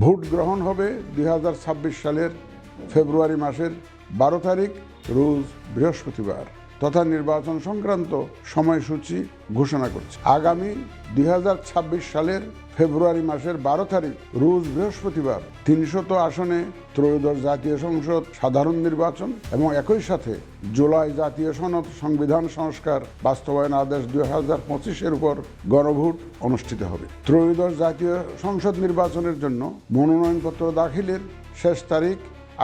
Vote গ্রহণ হবে 2026 সালের ফেব্রুয়ারি মাসের 12 তারিখ রোজ বৃহস্পতিবার তথা নির্বাচন সংক্রান্ত সময়সূচি ঘোষণা করছে। আগামী 2026 সালের ফেব্রুয়ারি মাসের 12 তারিখ রোজ বৃহস্পতিবার 300 আসনে ত্রয়োদশ জাতীয় সংসদ সাধারণ নির্বাচন এবং একই সাথে জুলাই জাতীয় সনদ সংবিধান সংস্কার বাস্তবায়ন আদেশ 2025-এর উপর গণভোট অনুষ্ঠিত হবে। ত্রয়োদশ জাতীয় সংসদ নির্বাচনের জন্য মনোনয়নপত্র দাখিলের শেষ তারিখ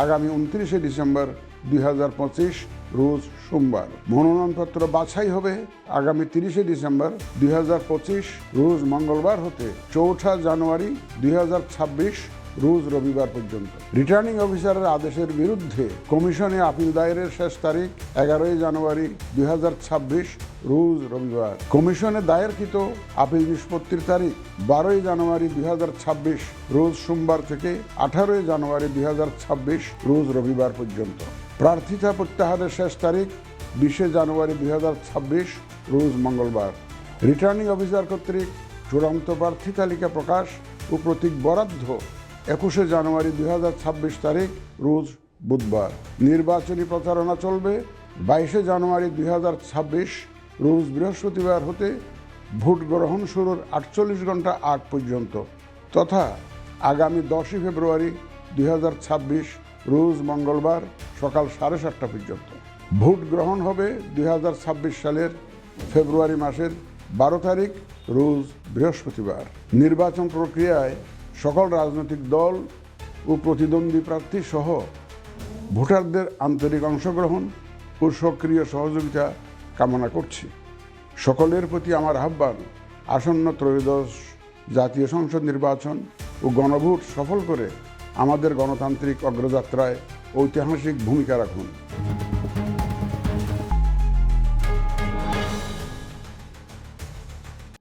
আগামী 29 ডিসেম্বর 2025 রোজ সোমবার। মনোনয়নপত্র বাছাই হবে আগামী 30 ডিসেম্বর 2025 রোজ মঙ্গলবার হতে 4 জানুয়ারি 2026 রোজ রবিবার পর্যন্ত। রিটার্নিং অফিসারের আদেশের বিরুদ্ধে কমিশনে আপিল দায়েরের শেষ তারিখ 11 জানুয়ারি 2026 রোজ রবিবার। কমিশনে দায়েরকৃত আপিল নিষ্পত্তির তারিখ 12 জানুয়ারি 2026 রোজ সোমবার থেকে 18 জানুয়ারি 2026 রোজ রবিবার পর্যন্ত। প্রার্থিতা প্রত্যাহারের শেষ তারিখ 20 জানুয়ারি 2026 রোজ মঙ্গলবার। রিটার্নিং অফিসার কর্তৃক চূড়ান্ত প্রার্থী তালিকা প্রকাশ ও প্রতীক বরাদ্দ 21 জানুয়ারি 2026 তারিখ রোজ বুধবার। নির্বাচনী প্রচারণা চলবে 22 জানুয়ারি 2026 রোজ বৃহস্পতিবার হতে ভোট গ্রহণ শুরুর 48 ঘন্টা আগ পর্যন্ত তথা আগামী 10 ফেব্রুয়ারি 2026 রোজ মঙ্গলবার সকাল 7:30 পর্যন্ত। ভোট গ্রহণ হবে 2026 সালের ফেব্রুয়ারি মাসের 12 তারিখ রোজ বৃহস্পতিবার। নির্বাচন প্রক্রিয়ায় সকল রাজনৈতিক দল ও প্রতিদ্বন্দ্বী প্রার্থী সহ ভোটারদের আন্তরিক অংশগ্রহণ ও সক্রিয় সহযোগিতা কামনা করছি। সকলের প্রতি আমার আহ্বান, আসন্ন ত্রয়োদশ জাতীয় সংসদ নির্বাচন ও গণভোট সফল করে আমাদের গণতান্ত্রিক অগ্রযাত্রায় ঐতিহাসিক ভূমিকা রাখুন।